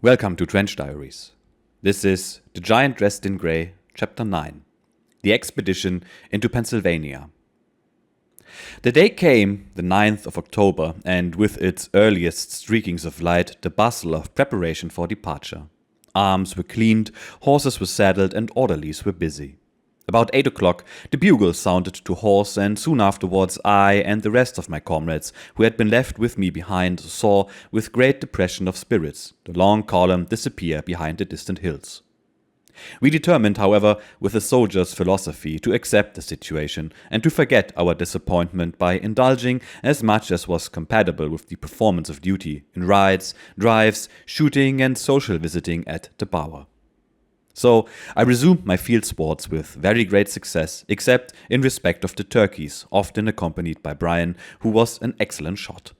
Welcome to Trench Diaries. This is The Giant Dressed in Grey, Chapter 9, The Expedition into Pennsylvania. The day came, the 9th of October, and with its earliest streakings of light, the bustle of preparation for departure. Arms were cleaned, horses were saddled, and orderlies were busy. About 8 o'clock, the bugle sounded to horse, and soon afterwards I and the rest of my comrades, who had been left with me behind, saw, with great depression of spirits, the long column disappear behind the distant hills. We determined, however, with a soldier's philosophy, to accept the situation and to forget our disappointment by indulging as much as was compatible with the performance of duty in rides, drives, shooting, and social visiting at the Bower. So I resumed my field sports with very great success, except in respect of the turkeys, often accompanied by Brian, who was an excellent shot.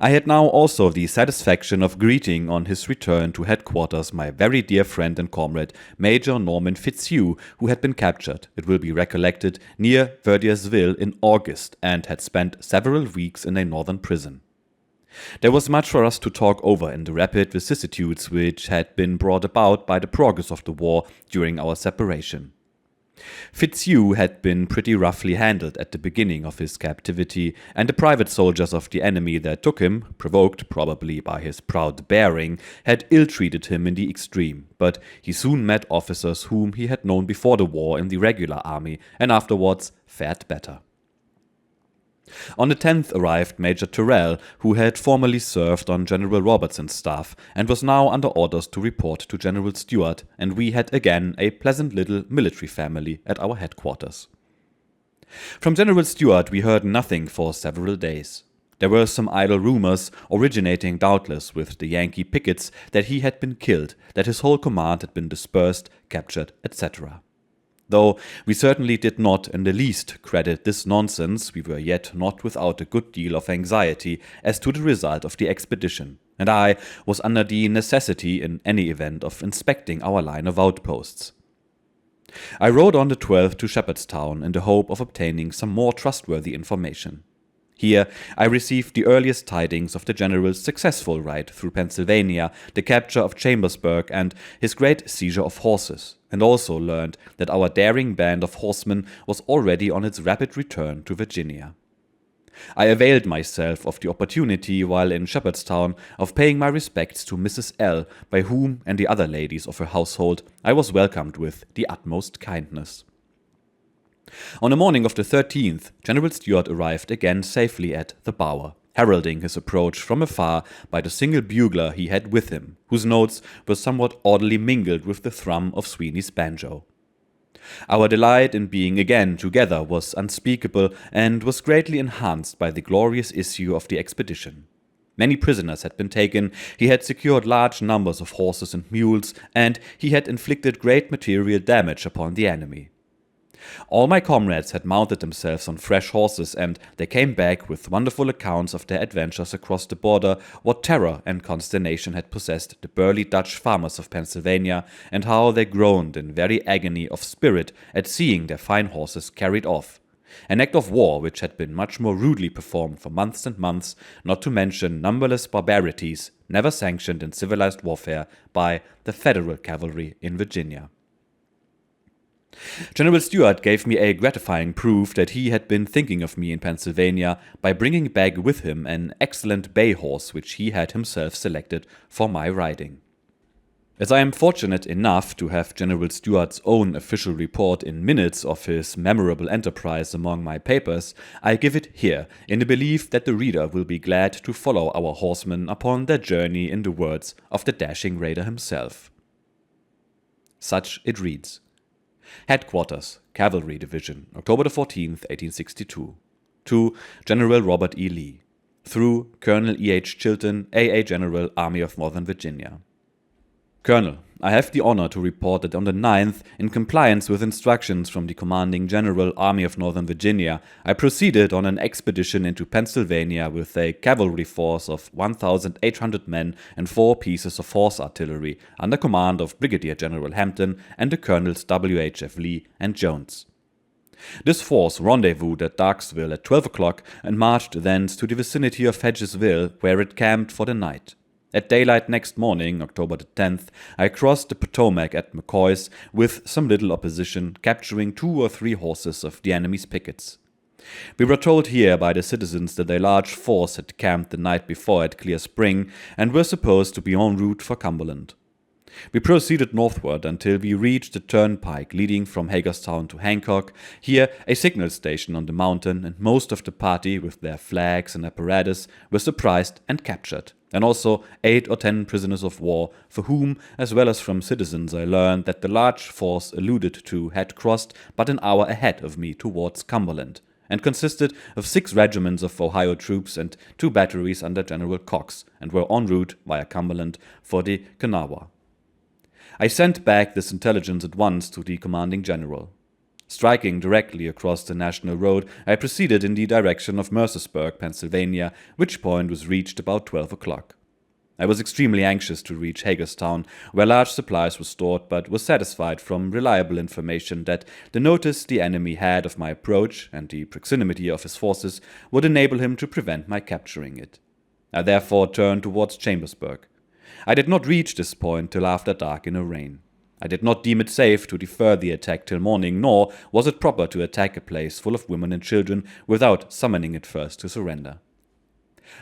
I had now also the satisfaction of greeting on his return to headquarters my very dear friend and comrade, Major Norman Fitzhugh, who had been captured, it will be recollected, near Fredericksburg in August, and had spent several weeks in a northern prison. There was much for us to talk over in the rapid vicissitudes which had been brought about by the progress of the war during our separation. Fitzhugh had been pretty roughly handled at the beginning of his captivity, and the private soldiers of the enemy that took him, provoked probably by his proud bearing, had ill-treated him in the extreme, but he soon met officers whom he had known before the war in the regular army, and afterwards fared better. On the 10th arrived Major Terrell, who had formerly served on General Robertson's staff and was now under orders to report to General Stuart, and we had again a pleasant little military family at our headquarters. From General Stuart we heard nothing for several days. There were some idle rumors, originating doubtless with the Yankee pickets, that he had been killed, that his whole command had been dispersed, captured, etc. Though we certainly did not in the least credit this nonsense, we were yet not without a good deal of anxiety as to the result of the expedition, and I was under the necessity in any event of inspecting our line of outposts. I rode on the 12th to Shepherdstown in the hope of obtaining some more trustworthy information. Here I received the earliest tidings of the general's successful ride through Pennsylvania, the capture of Chambersburg, and his great seizure of horses, and also learned that our daring band of horsemen was already on its rapid return to Virginia. I availed myself of the opportunity while in Shepherdstown of paying my respects to Mrs. L., by whom and the other ladies of her household I was welcomed with the utmost kindness. On the morning of the 13th, General Stuart arrived again safely at the Bower, heralding his approach from afar by the single bugler he had with him, whose notes were somewhat oddly mingled with the thrum of Sweeney's banjo. Our delight in being again together was unspeakable, and was greatly enhanced by the glorious issue of the expedition. Many prisoners had been taken, he had secured large numbers of horses and mules, and he had inflicted great material damage upon the enemy. All my comrades had mounted themselves on fresh horses, and they came back with wonderful accounts of their adventures across the border, what terror and consternation had possessed the burly Dutch farmers of Pennsylvania, and how they groaned in very agony of spirit at seeing their fine horses carried off. An act of war which had been much more rudely performed for months and months, not to mention numberless barbarities, never sanctioned in civilized warfare by the Federal cavalry in Virginia. General Stuart gave me a gratifying proof that he had been thinking of me in Pennsylvania by bringing back with him an excellent bay horse which he had himself selected for my riding. As I am fortunate enough to have General Stuart's own official report in minutes of his memorable enterprise among my papers, I give it here, in the belief that the reader will be glad to follow our horsemen upon their journey in the words of the dashing raider himself. Such it reads. Headquarters, Cavalry Division, October 14th, 1862. To General Robert E. Lee. Through Colonel E. H. Chilton, A.A. General, Army of Northern Virginia. Colonel, I have the honor to report that on the 9th, in compliance with instructions from the Commanding General, Army of Northern Virginia, I proceeded on an expedition into Pennsylvania with a cavalry force of 1,800 men and 4 pieces of horse artillery, under command of Brigadier General Hampton and the Colonels W. H. F. Lee and Jones. This force rendezvoused at Darksville at 12 o'clock and marched thence to the vicinity of Hedgesville, where it camped for the night. At daylight next morning, October the 10th, I crossed the Potomac at McCoy's with some little opposition, capturing 2 or 3 horses of the enemy's pickets. We were told here by the citizens that a large force had camped the night before at Clear Spring and were supposed to be en route for Cumberland. We proceeded northward until we reached the turnpike leading from Hagerstown to Hancock, here a signal station on the mountain, and most of the party, with their flags and apparatus, were surprised and captured, and also 8 or 10 prisoners of war, for whom, as well as from citizens, I learned that the large force alluded to had crossed but an hour ahead of me towards Cumberland, and consisted of 6 regiments of Ohio troops and 2 batteries under General Cox, and were en route via Cumberland for the Kanawha. I sent back this intelligence at once to the commanding general. Striking directly across the National Road, I proceeded in the direction of Mercersburg, Pennsylvania, which point was reached about 12 o'clock. I was extremely anxious to reach Hagerstown, where large supplies were stored, but was satisfied from reliable information that the notice the enemy had of my approach and the proximity of his forces would enable him to prevent my capturing it. I therefore turned towards Chambersburg. I did not reach this point till after dark in a rain. I did not deem it safe to defer the attack till morning, nor was it proper to attack a place full of women and children without summoning it first to surrender.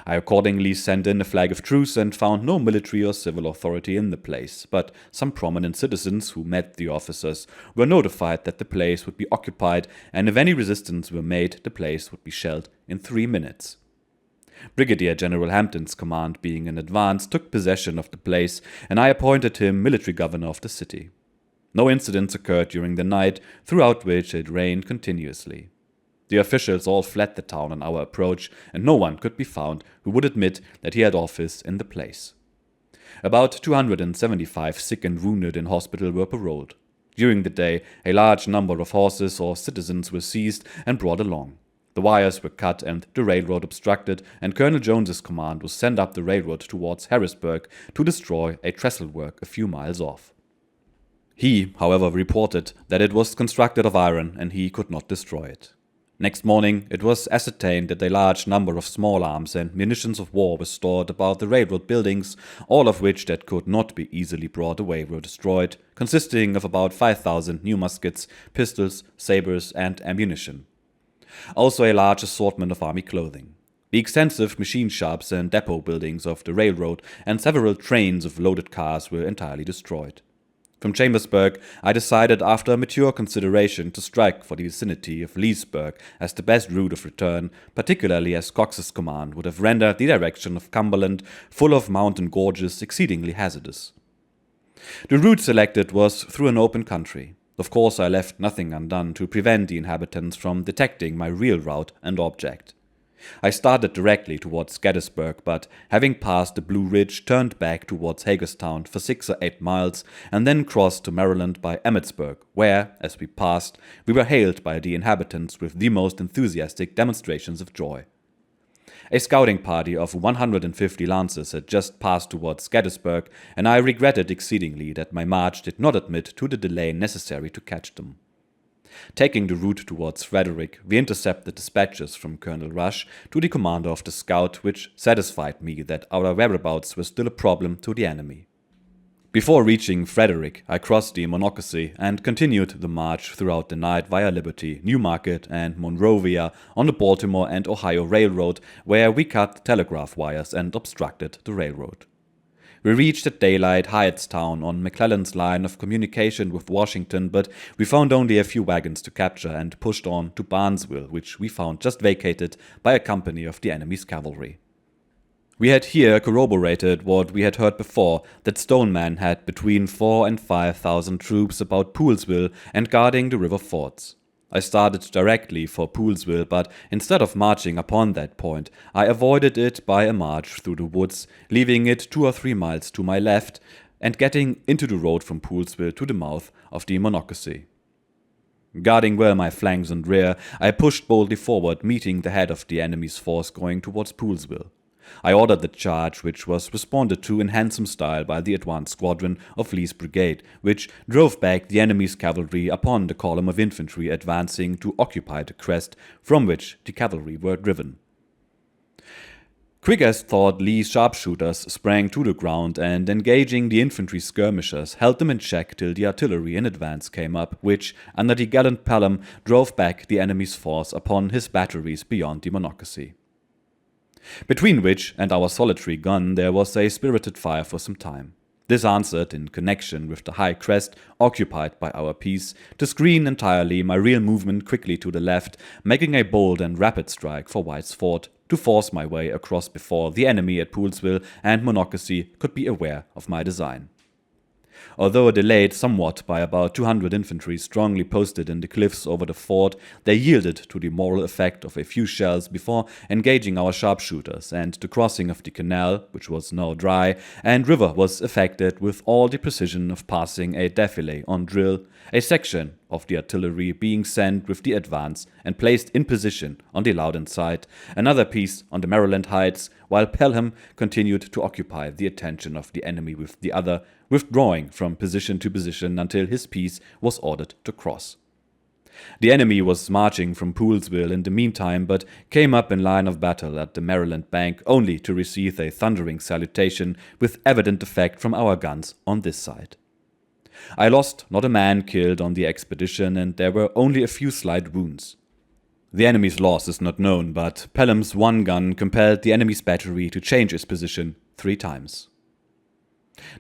I accordingly sent in a flag of truce and found no military or civil authority in the place, but some prominent citizens who met the officers were notified that the place would be occupied, and if any resistance were made, the place would be shelled in 3 minutes. Brigadier General Hampton's command, being in advance, took possession of the place, and I appointed him military governor of the city. No incidents occurred during the night, throughout which it rained continuously. The officials all fled the town on our approach, and no one could be found who would admit that he had office in the place. About 275 sick and wounded in hospital were paroled. During the day, a large number of horses or citizens were seized and brought along. The wires were cut and the railroad obstructed, and Colonel Jones's command was sent up the railroad towards Harrisburg to destroy a trestle work a few miles off. He, however, reported that it was constructed of iron and he could not destroy it. Next morning, it was ascertained that a large number of small arms and munitions of war were stored about the railroad buildings, all of which that could not be easily brought away were destroyed, consisting of about 5,000 new muskets, pistols, sabers, and ammunition. Also a large assortment of army clothing. The extensive machine shops and depot buildings of the railroad and several trains of loaded cars were entirely destroyed. From Chambersburg, I decided after mature consideration to strike for the vicinity of Leesburg as the best route of return, particularly as Cox's command would have rendered the direction of Cumberland, full of mountain gorges, exceedingly hazardous. The route selected was through an open country. Of course, I left nothing undone to prevent the inhabitants from detecting my real route and object. I started directly towards Gettysburg, but having passed the Blue Ridge, turned back towards Hagerstown for 6 or 8 miles, and then crossed to Maryland by Emmitsburg, where, as we passed, we were hailed by the inhabitants with the most enthusiastic demonstrations of joy. A scouting party of 150 lancers had just passed towards Gettysburg, and I regretted exceedingly that my march did not admit to the delay necessary to catch them. Taking the route towards Frederick, we intercepted dispatches from Colonel Rush to the commander of the scout, which satisfied me that our whereabouts were still a problem to the enemy. Before reaching Frederick, I crossed the Monocacy and continued the march throughout the night via Liberty, Newmarket, and Monrovia on the Baltimore and Ohio Railroad, where we cut telegraph wires and obstructed the railroad. We reached at daylight Hyattstown on McClellan's line of communication with Washington, but we found only a few wagons to capture and pushed on to Barnesville, which we found just vacated by a company of the enemy's cavalry. We had here corroborated what we had heard before, that Stoneman had between 4,000 and 5,000 troops about Poolesville and guarding the river forts. I started directly for Poolesville, but instead of marching upon that point, I avoided it by a march through the woods, leaving it 2 or 3 miles to my left, and getting into the road from Poolesville to the mouth of the Monocacy. Guarding well my flanks and rear, I pushed boldly forward, meeting the head of the enemy's force going towards Poolesville. I ordered the charge, which was responded to in handsome style by the advance squadron of Lee's brigade, which drove back the enemy's cavalry upon the column of infantry advancing to occupy the crest from which the cavalry were driven. Quick as thought, Lee's sharpshooters sprang to the ground and, engaging the infantry skirmishers, held them in check till the artillery in advance came up, which, under the gallant Pelham, drove back the enemy's force upon his batteries beyond the Monocacy. Between which and our solitary gun there was a spirited fire for some time. This answered, in connection with the high crest occupied by our piece, to screen entirely my real movement quickly to the left, making a bold and rapid strike for White's Ford, to force my way across before the enemy at Poolesville and Monocacy could be aware of my design. Although delayed somewhat by about 200 infantry strongly posted in the cliffs over the ford, they yielded to the moral effect of a few shells before engaging our sharpshooters, and the crossing of the canal, which was now dry, and river was effected with all the precision of passing a defile on drill, a section of the artillery being sent with the advance and placed in position on the Loudon side, another piece on the Maryland heights, while Pelham continued to occupy the attention of the enemy with the other, withdrawing from position to position until his piece was ordered to cross. The enemy was marching from Poolesville in the meantime, but came up in line of battle at the Maryland bank only to receive a thundering salutation with evident effect from our guns on this side. I lost not a man killed on the expedition, and there were only a few slight wounds. The enemy's loss is not known, but Pelham's one gun compelled the enemy's battery to change its position 3 times.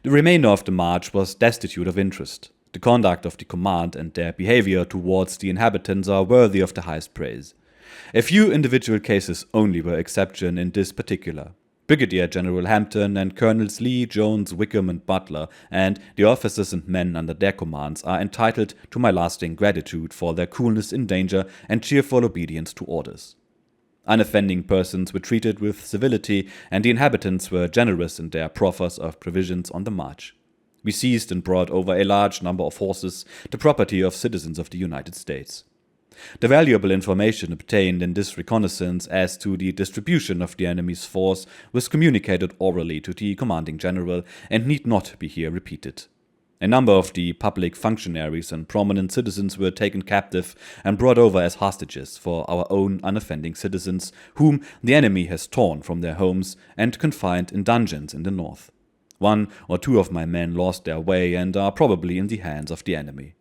The remainder of the march was destitute of interest. The conduct of the command and their behavior towards the inhabitants are worthy of the highest praise. A few individual cases only were exception in this particular. Brigadier General Hampton and Colonels Lee, Jones, Wickham, and Butler, and the officers and men under their commands are entitled to my lasting gratitude for their coolness in danger and cheerful obedience to orders. Unoffending persons were treated with civility, and the inhabitants were generous in their proffers of provisions on the march. We seized and brought over a large number of horses, the property of citizens of the United States. The valuable information obtained in this reconnaissance as to the distribution of the enemy's force was communicated orally to the commanding general and need not be here repeated. A number of the public functionaries and prominent citizens were taken captive and brought over as hostages for our own unoffending citizens, whom the enemy has torn from their homes and confined in dungeons in the north. 1 or 2 of my men lost their way and are probably in the hands of the enemy.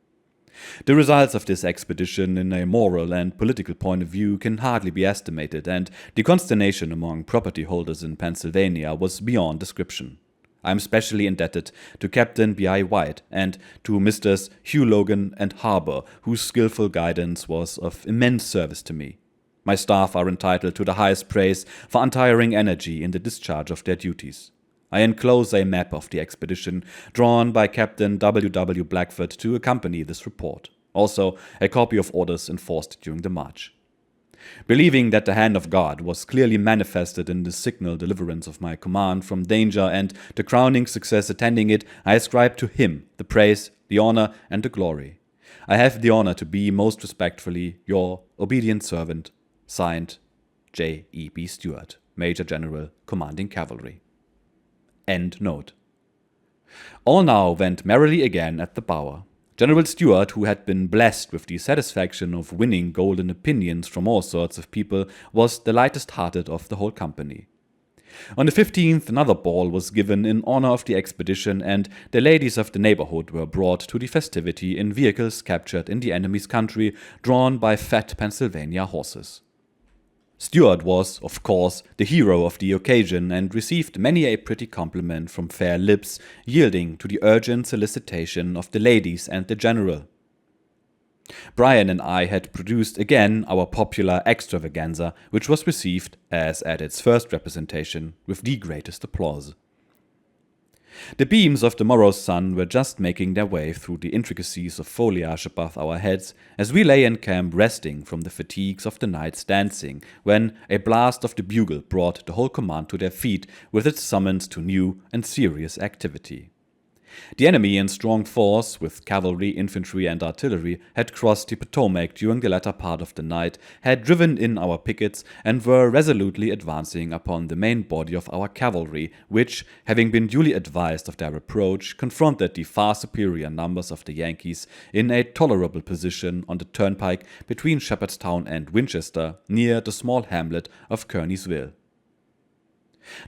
The results of this expedition in a moral and political point of view can hardly be estimated, and the consternation among property holders in Pennsylvania was beyond description. I am specially indebted to Captain B.I. White and to Messrs. Hugh Logan and Harbour, whose skillful guidance was of immense service to me. My staff are entitled to the highest praise for untiring energy in the discharge of their duties. I enclose a map of the expedition drawn by Captain W. Blackford to accompany this report, also a copy of orders enforced during the march. Believing that the hand of God was clearly manifested in the signal deliverance of my command from danger and the crowning success attending it, I ascribe to Him the praise, the honor, and the glory. I have the honor to be most respectfully your obedient servant, signed J.E.B. Stuart, Major General, Commanding Cavalry. End note. All now went merrily again at the Bower. General Stuart, who had been blessed with the satisfaction of winning golden opinions from all sorts of people, was the lightest-hearted of the whole company. On the 15th another ball was given in honor of the expedition, and the ladies of the neighborhood were brought to the festivity in vehicles captured in the enemy's country, drawn by fat Pennsylvania horses. Stuart was, of course, the hero of the occasion and received many a pretty compliment from fair lips, yielding to the urgent solicitation of the ladies and the general. Bryan and I had produced again our popular extravaganza, which was received, as at its first representation, with the greatest applause. The beams of the morrow's sun were just making their way through the intricacies of foliage above our heads as we lay in camp resting from the fatigues of the night's dancing, when a blast of the bugle brought the whole command to their feet with its summons to new and serious activity. The enemy in strong force, with cavalry, infantry, and artillery, had crossed the Potomac during the latter part of the night, had driven in our pickets, and were resolutely advancing upon the main body of our cavalry, which, having been duly advised of their approach, confronted the far superior numbers of the Yankees in a tolerable position on the turnpike between Shepherdstown and Winchester, near the small hamlet of Kearneysville.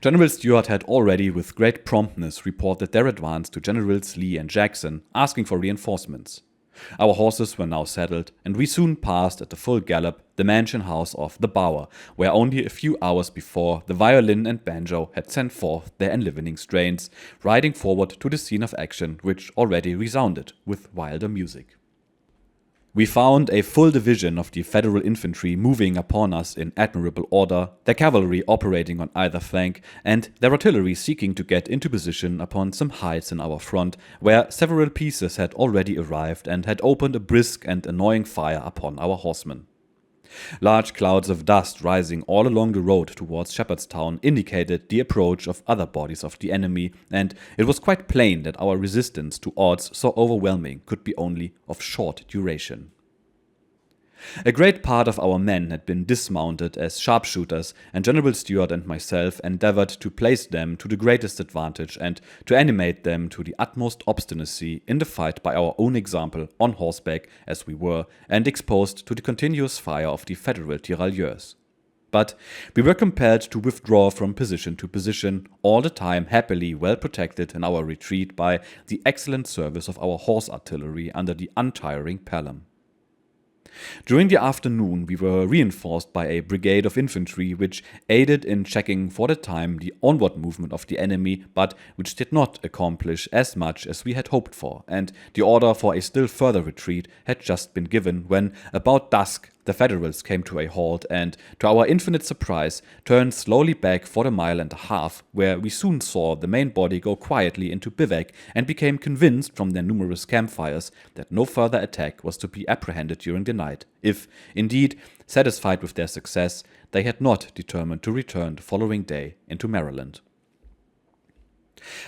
General Stuart had already with great promptness reported their advance to Generals Lee and Jackson, asking for reinforcements. Our horses were now saddled, and we soon passed at a full gallop the mansion house of the Bower, where only a few hours before the violin and banjo had sent forth their enlivening strains, riding forward to the scene of action which already resounded with wilder music. We found a full division of the Federal infantry moving upon us in admirable order, their cavalry operating on either flank, and their artillery seeking to get into position upon some heights in our front, where several pieces had already arrived and had opened a brisk and annoying fire upon our horsemen. Large clouds of dust rising all along the road towards Shepherdstown indicated the approach of other bodies of the enemy, and it was quite plain that our resistance to odds so overwhelming could be only of short duration. A great part of our men had been dismounted as sharpshooters, and General Stuart and myself endeavored to place them to the greatest advantage and to animate them to the utmost obstinacy in the fight by our own example, on horseback as we were, and exposed to the continuous fire of the Federal tirailleurs. But we were compelled to withdraw from position to position, all the time happily well protected in our retreat by the excellent service of our horse artillery under the untiring Pelham. During the afternoon we were reinforced by a brigade of infantry which aided in checking for the time the onward movement of the enemy, but which did not accomplish as much as we had hoped for, and the order for a still further retreat had just been given when, about dusk, the Federals came to a halt and, to our infinite surprise, turned slowly back for a mile and a half, where we soon saw the main body go quietly into bivouac and became convinced from their numerous campfires that no further attack was to be apprehended during the night, if, indeed, satisfied with their success, they had not determined to return the following day into Maryland.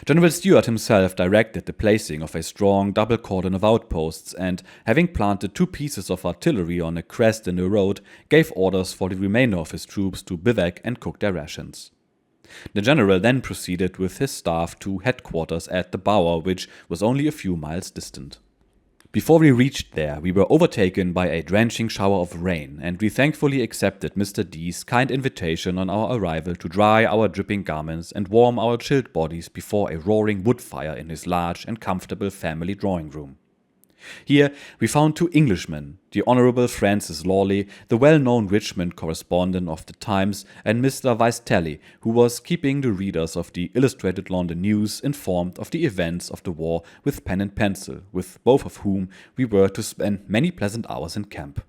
General Stuart himself directed the placing of a strong double cordon of outposts, and, having planted 2 pieces of artillery on a crest in the road, gave orders for the remainder of his troops to bivouac and cook their rations. The general then proceeded with his staff to headquarters at the Bower, which was only a few miles distant. Before we reached there, we were overtaken by a drenching shower of rain, and we thankfully accepted Mr. D.'s kind invitation on our arrival to dry our dripping garments and warm our chilled bodies before a roaring wood fire in his large and comfortable family drawing-room. Here we found 2 Englishmen, the Honourable Francis Lawley, the well-known Richmond correspondent of the Times, and Mr. Vicetelly, who was keeping the readers of the Illustrated London News informed of the events of the war with pen and pencil, with both of whom we were to spend many pleasant hours in camp.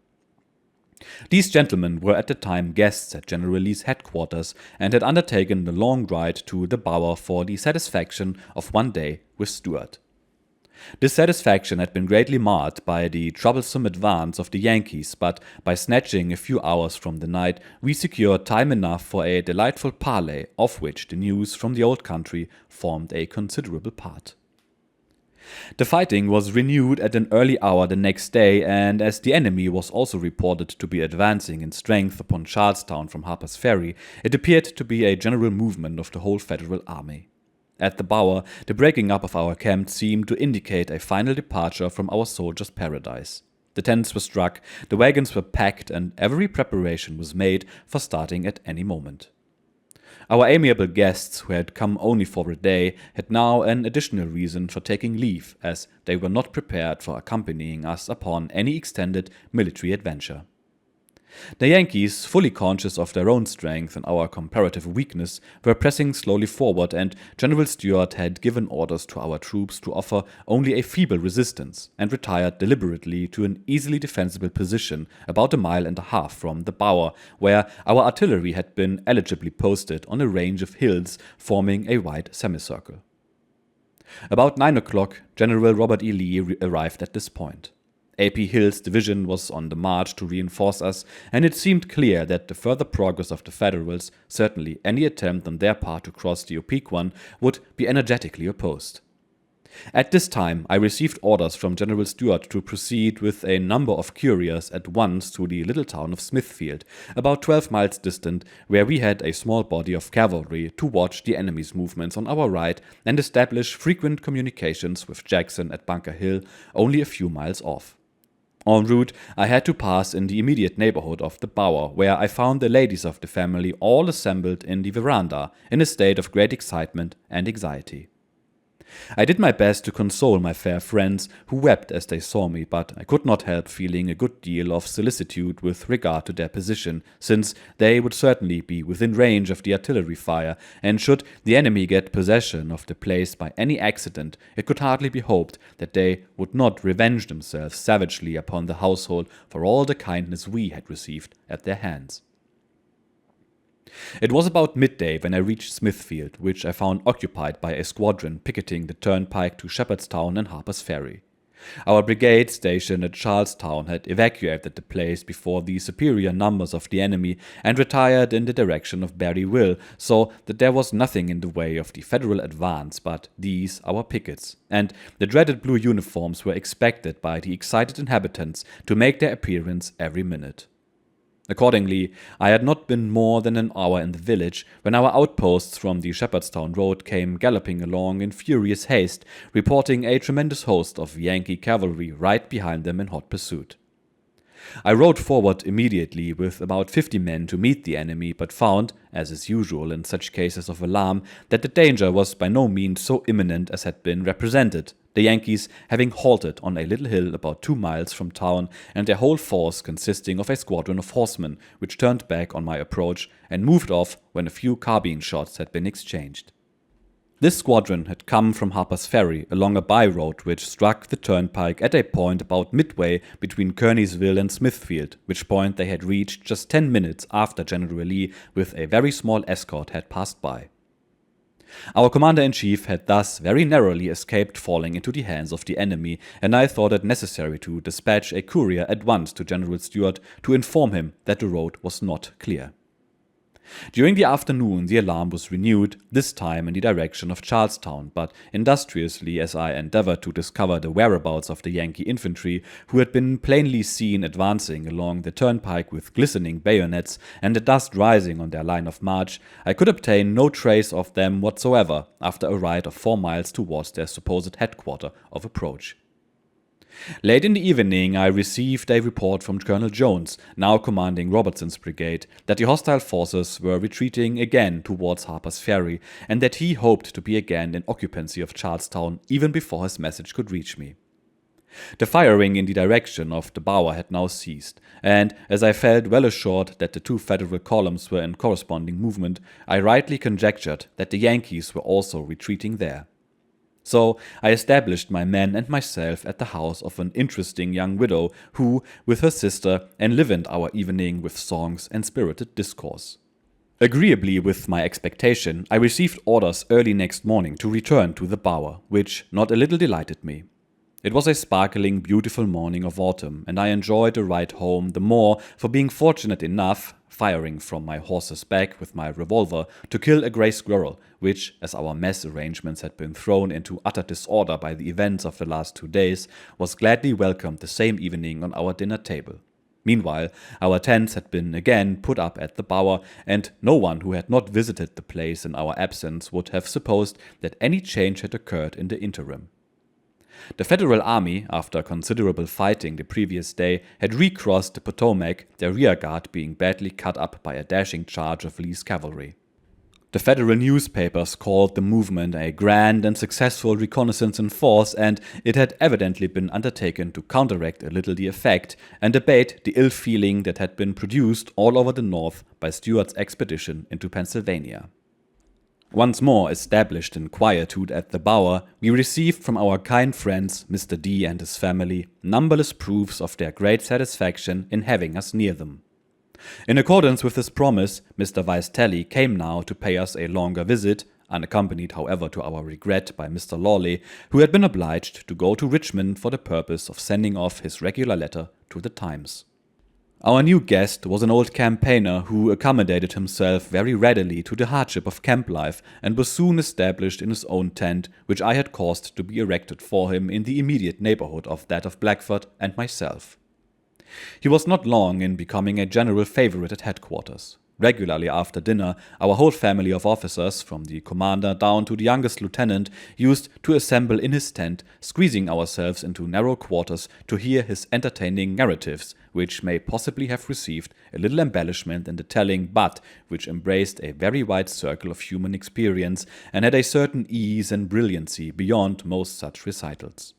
These gentlemen were at the time guests at General Lee's headquarters and had undertaken the long ride to the Bower for the satisfaction of one day with Stuart. This satisfaction had been greatly marred by the troublesome advance of the Yankees, but by snatching a few hours from the night, we secured time enough for a delightful parley, of which the news from the old country formed a considerable part. The fighting was renewed at an early hour the next day, and as the enemy was also reported to be advancing in strength upon Charlestown from Harper's Ferry, it appeared to be a general movement of the whole Federal army. At the Bower, the breaking up of our camp seemed to indicate a final departure from our soldiers' paradise. The tents were struck, the wagons were packed, and every preparation was made for starting at any moment. Our amiable guests, who had come only for a day, had now an additional reason for taking leave, as they were not prepared for accompanying us upon any extended military adventure. The Yankees, fully conscious of their own strength and our comparative weakness, were pressing slowly forward, and General Stuart had given orders to our troops to offer only a feeble resistance, and retired deliberately to an easily defensible position about a mile and a half from the Bower, where our artillery had been eligibly posted on a range of hills forming a wide semicircle. About 9 o'clock, General Robert E. Lee arrived at this point. A.P. Hill's division was on the march to reinforce us, and it seemed clear that the further progress of the Federals, certainly any attempt on their part to cross the Opequon, would be energetically opposed. At this time, I received orders from General Stuart to proceed with a number of couriers at once to the little town of Smithfield, about 12 miles distant, where we had a small body of cavalry to watch the enemy's movements on our right and establish frequent communications with Jackson at Bunker Hill, only a few miles off. En route, I had to pass in the immediate neighborhood of the bower, where I found the ladies of the family all assembled in the veranda, in a state of great excitement and anxiety. I did my best to console my fair friends, who wept as they saw me, but I could not help feeling a good deal of solicitude with regard to their position, since they would certainly be within range of the artillery fire, and should the enemy get possession of the place by any accident, it could hardly be hoped that they would not revenge themselves savagely upon the household for all the kindness we had received at their hands. It was about midday when I reached Smithfield, which I found occupied by a squadron picketing the turnpike to Shepherdstown and Harper's Ferry. Our brigade stationed at Charlestown had evacuated the place before the superior numbers of the enemy and retired in the direction of Berryville, so that there was nothing in the way of the Federal advance but these our pickets, and the dreaded blue uniforms were expected by the excited inhabitants to make their appearance every minute. Accordingly, I had not been more than an hour in the village when our outposts from the Shepherdstown road came galloping along in furious haste, reporting a tremendous host of Yankee cavalry right behind them in hot pursuit. I rode forward immediately with about 50 men to meet the enemy, but found, as is usual in such cases of alarm, that the danger was by no means so imminent as had been represented, the Yankees having halted on a little hill about 2 miles from town, and their whole force consisting of a squadron of horsemen, which turned back on my approach and moved off when a few carbine shots had been exchanged. This squadron had come from Harper's Ferry along a by-road which struck the turnpike at a point about midway between Kearneysville and Smithfield, which point they had reached just 10 minutes after General Lee with a very small escort had passed by. Our commander-in-chief had thus very narrowly escaped falling into the hands of the enemy, and I thought it necessary to dispatch a courier at once to General Stuart to inform him that the road was not clear. During the afternoon the alarm was renewed, this time in the direction of Charlestown, but industriously as I endeavored to discover the whereabouts of the Yankee infantry, who had been plainly seen advancing along the turnpike with glistening bayonets and the dust rising on their line of march, I could obtain no trace of them whatsoever after a ride of 4 miles towards their supposed headquarter of approach. Late in the evening I received a report from Colonel Jones, now commanding Robertson's brigade, that the hostile forces were retreating again towards Harper's Ferry, and that he hoped to be again in occupancy of Charlestown even before his message could reach me. The firing in the direction of the bower had now ceased, and as I felt well assured that the 2 Federal columns were in corresponding movement, I rightly conjectured that the Yankees were also retreating there. So I established my men and myself at the house of an interesting young widow who, with her sister, enlivened our evening with songs and spirited discourse. Agreeably with my expectation, I received orders early next morning to return to the bower, which not a little delighted me. It was a sparkling, beautiful morning of autumn, and I enjoyed the ride home the more for being fortunate enough, firing from my horse's back with my revolver, to kill a gray squirrel, which, as our mess arrangements had been thrown into utter disorder by the events of the last 2 days, was gladly welcomed the same evening on our dinner table. Meanwhile, our tents had been again put up at the bower, and no one who had not visited the place in our absence would have supposed that any change had occurred in the interim. The Federal Army, after considerable fighting the previous day, had recrossed the Potomac, their rear guard being badly cut up by a dashing charge of Lee's cavalry. The Federal newspapers called the movement a grand and successful reconnaissance in force, and it had evidently been undertaken to counteract a little the effect and abate the ill feeling that had been produced all over the North by Stuart's expedition into Pennsylvania. Once more established in quietude at the bower, we received from our kind friends, Mr. D and his family, numberless proofs of their great satisfaction in having us near them. In accordance with his promise, Mr. Vice-Tally came now to pay us a longer visit, unaccompanied however to our regret by Mr. Lawley, who had been obliged to go to Richmond for the purpose of sending off his regular letter to the Times. Our new guest was an old campaigner who accommodated himself very readily to the hardship of camp life and was soon established in his own tent, which I had caused to be erected for him in the immediate neighborhood of that of Blackford and myself. He was not long in becoming a general favorite at headquarters. Regularly after dinner, our whole family of officers, from the commander down to the youngest lieutenant, used to assemble in his tent, squeezing ourselves into narrow quarters to hear his entertaining narratives, which may possibly have received a little embellishment in the telling, but which embraced a very wide circle of human experience and had a certain ease and brilliancy beyond most such recitals.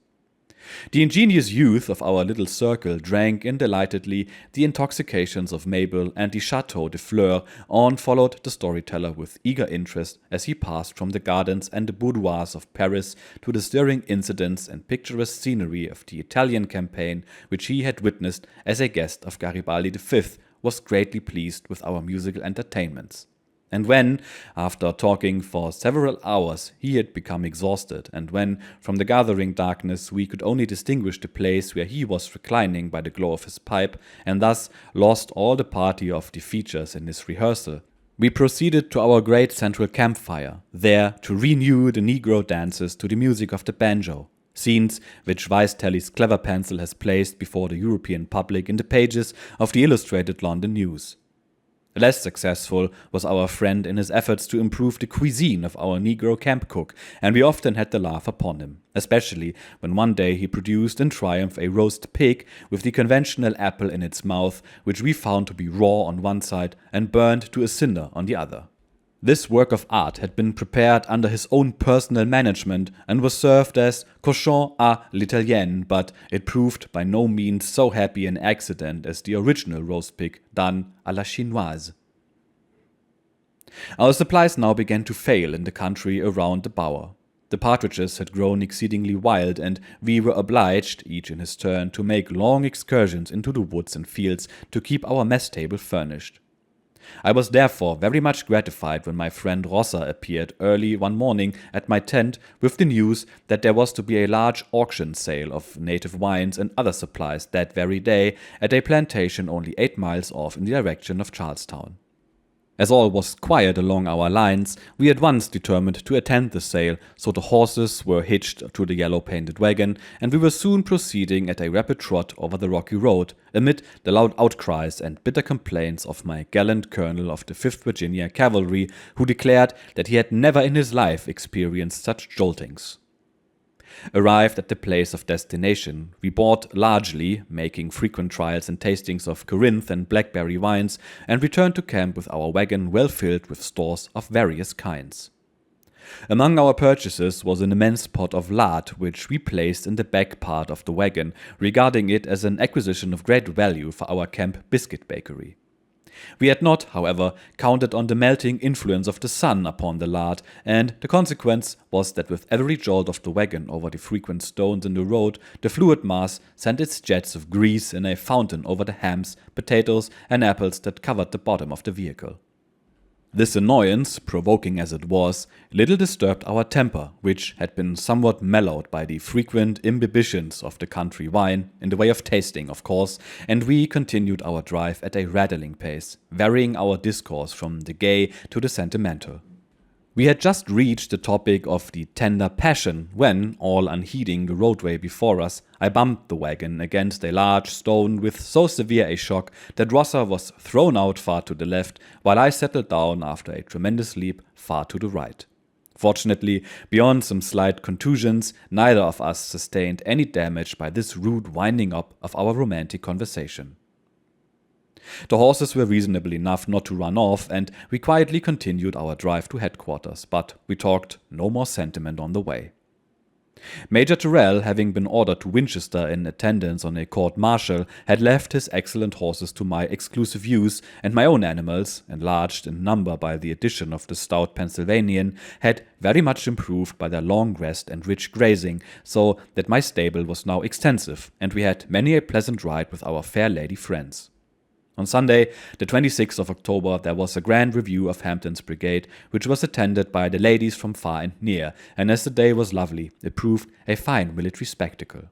The ingenious youth of our little circle drank in delightedly the intoxications of Mabel and the Chateau de Fleurs, and followed the storyteller with eager interest as he passed from the gardens and the boudoirs of Paris to the stirring incidents and picturesque scenery of the Italian campaign, which he had witnessed as a guest of Garibaldi V, was greatly pleased with our musical entertainments. And when, after talking for several hours, he had become exhausted, and when, from the gathering darkness, we could only distinguish the place where he was reclining by the glow of his pipe, and thus lost all the party of the features in his rehearsal, we proceeded to our great central campfire, there to renew the Negro dances to the music of the banjo, scenes which Weiss-Telly's clever pencil has placed before the European public in the pages of the Illustrated London News. Less successful was our friend in his efforts to improve the cuisine of our Negro camp cook, and we often had the laugh upon him, especially when one day he produced in triumph a roast pig with the conventional apple in its mouth, which we found to be raw on one side and burned to a cinder on the other. This work of art had been prepared under his own personal management and was served as cochon à l'italienne, but it proved by no means so happy an accident as the original roast pig done à la chinoise. Our supplies now began to fail in the country around the bower. The partridges had grown exceedingly wild, and we were obliged, each in his turn, to make long excursions into the woods and fields to keep our mess table furnished. I was therefore very much gratified when my friend Rosser appeared early one morning at my tent with the news that there was to be a large auction sale of native wines and other supplies that very day at a plantation only 8 miles off in the direction of Charlestown. As all was quiet along our lines, we at once determined to attend the sale, so the horses were hitched to the yellow-painted wagon, and we were soon proceeding at a rapid trot over the rocky road, amid the loud outcries and bitter complaints of my gallant colonel of the 5th Virginia Cavalry, who declared that he had never in his life experienced such joltings. Arrived at the place of destination, we bought largely, making frequent trials and tastings of Corinth and blackberry wines, and returned to camp with our wagon well filled with stores of various kinds. Among our purchases was an immense pot of lard, which we placed in the back part of the wagon, regarding it as an acquisition of great value for our camp biscuit bakery. We had not, however, counted on the melting influence of the sun upon the lard, and the consequence was that with every jolt of the wagon over the frequent stones in the road, the fluid mass sent its jets of grease in a fountain over the hams, potatoes, and apples that covered the bottom of the vehicle. This annoyance, provoking as it was, little disturbed our temper, which had been somewhat mellowed by the frequent imbibitions of the country wine, in the way of tasting, of course, and we continued our drive at a rattling pace, varying our discourse from the gay to the sentimental. We had just reached the topic of the tender passion when, all unheeding the roadway before us, I bumped the wagon against a large stone with so severe a shock that Rosser was thrown out far to the left, while I settled down after a tremendous leap far to the right. Fortunately, beyond some slight contusions, neither of us sustained any damage by this rude winding up of our romantic conversation. The horses were reasonable enough not to run off, and we quietly continued our drive to headquarters, but we talked no more sentiment on the way. Major Terrell, having been ordered to Winchester in attendance on a court-martial, had left his excellent horses to my exclusive use, and my own animals, enlarged in number by the addition of the stout Pennsylvanian, had very much improved by their long rest and rich grazing, so that my stable was now extensive, and we had many a pleasant ride with our fair lady friends. On Sunday, the 26th of October, there was a grand review of Hampton's brigade, which was attended by the ladies from far and near, and as the day was lovely, it proved a fine military spectacle.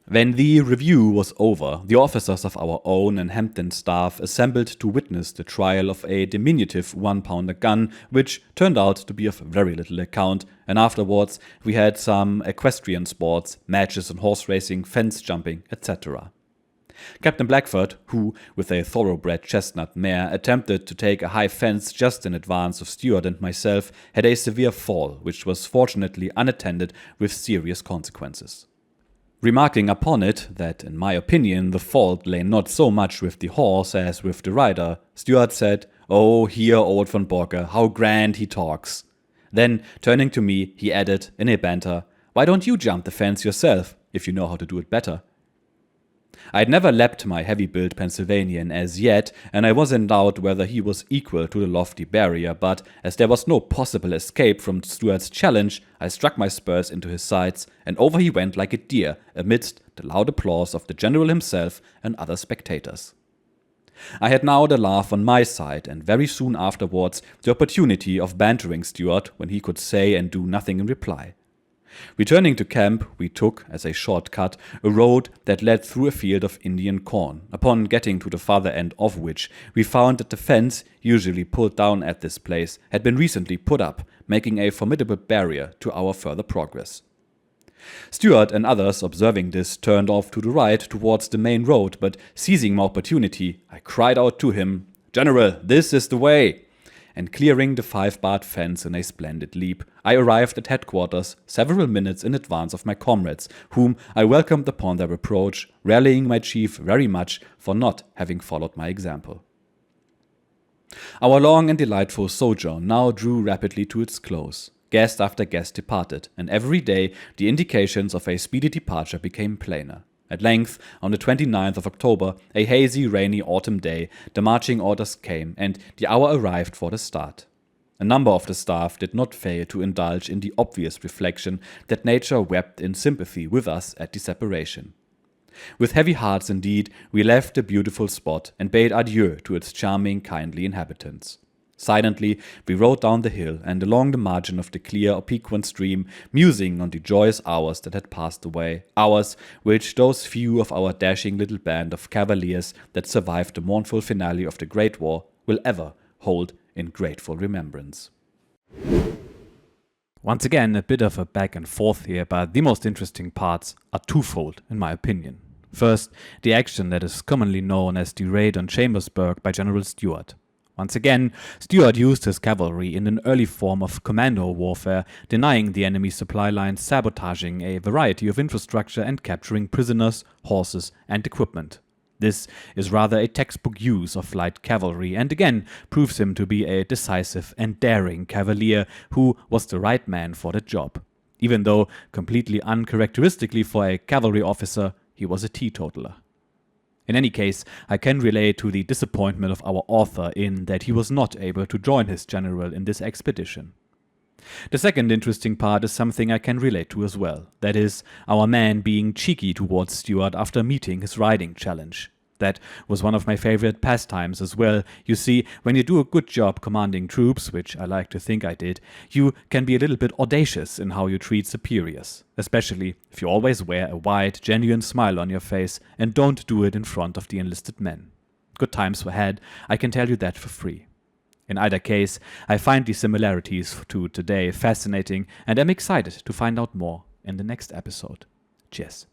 When the review was over, the officers of our own and Hampton staff assembled to witness the trial of a diminutive 1-pounder gun, which turned out to be of very little account, and afterwards we had some equestrian sports, matches in horse racing, fence jumping, etc. Captain Blackford, who, with a thoroughbred chestnut mare, attempted to take a high fence just in advance of Stuart and myself, had a severe fall, which was fortunately unattended with serious consequences. Remarking upon it that, in my opinion, the fault lay not so much with the horse as with the rider, Stuart said, "Oh, hear old von Borcke, how grand he talks." Then, turning to me, he added, in a banter, "Why don't you jump the fence yourself, if you know how to do it better?" I had never leapt my heavy-built Pennsylvanian as yet, and I was in doubt whether he was equal to the lofty barrier, but as there was no possible escape from Stuart's challenge, I struck my spurs into his sides, and over he went like a deer amidst the loud applause of the general himself and other spectators. I had now the laugh on my side, and very soon afterwards the opportunity of bantering Stuart when he could say and do nothing in reply. Returning to camp, we took, as a short-cut, a road that led through a field of Indian corn, upon getting to the farther end of which we found that the fence, usually pulled down at this place, had been recently put up, making a formidable barrier to our further progress. Stuart and others, observing this, turned off to the right towards the main road, but seizing my opportunity, I cried out to him, "General, this is the way!" And clearing the 5-barred fence in a splendid leap, I arrived at headquarters several minutes in advance of my comrades, whom I welcomed upon their approach, rallying my chief very much for not having followed my example. Our long and delightful sojourn now drew rapidly to its close. Guest after guest departed, and every day the indications of a speedy departure became plainer. At length, on the 29th of October, a hazy, rainy autumn day, the marching orders came, and the hour arrived for the start. A number of the staff did not fail to indulge in the obvious reflection that nature wept in sympathy with us at the separation. With heavy hearts indeed, we left the beautiful spot and bade adieu to its charming, kindly inhabitants. Silently, we rode down the hill and along the margin of the clear, obliquant stream, musing on the joyous hours that had passed away, hours which those few of our dashing little band of cavaliers that survived the mournful finale of the Great War will ever hold in grateful remembrance. Once again, a bit of a back and forth here, but the most interesting parts are twofold, in my opinion. First, the action that is commonly known as the raid on Chancellorsville by General Stuart. Once again, Stuart used his cavalry in an early form of commando warfare, denying the enemy's supply lines, sabotaging a variety of infrastructure, and capturing prisoners, horses, and equipment. This is rather a textbook use of light cavalry, and again proves him to be a decisive and daring cavalier who was the right man for the job. Even though, completely uncharacteristically for a cavalry officer, he was a teetotaler. In any case, I can relate to the disappointment of our author in that he was not able to join his general in this expedition. The second interesting part is something I can relate to as well, that is, our man being cheeky towards Stuart after meeting his riding challenge. That was one of my favorite pastimes as well. You see, when you do a good job commanding troops, which I like to think I did, you can be a little bit audacious in how you treat superiors, especially if you always wear a wide, genuine smile on your face and don't do it in front of the enlisted men. Good times were had, I can tell you that for free. In either case, I find the similarities to today fascinating and am excited to find out more in the next episode. Cheers.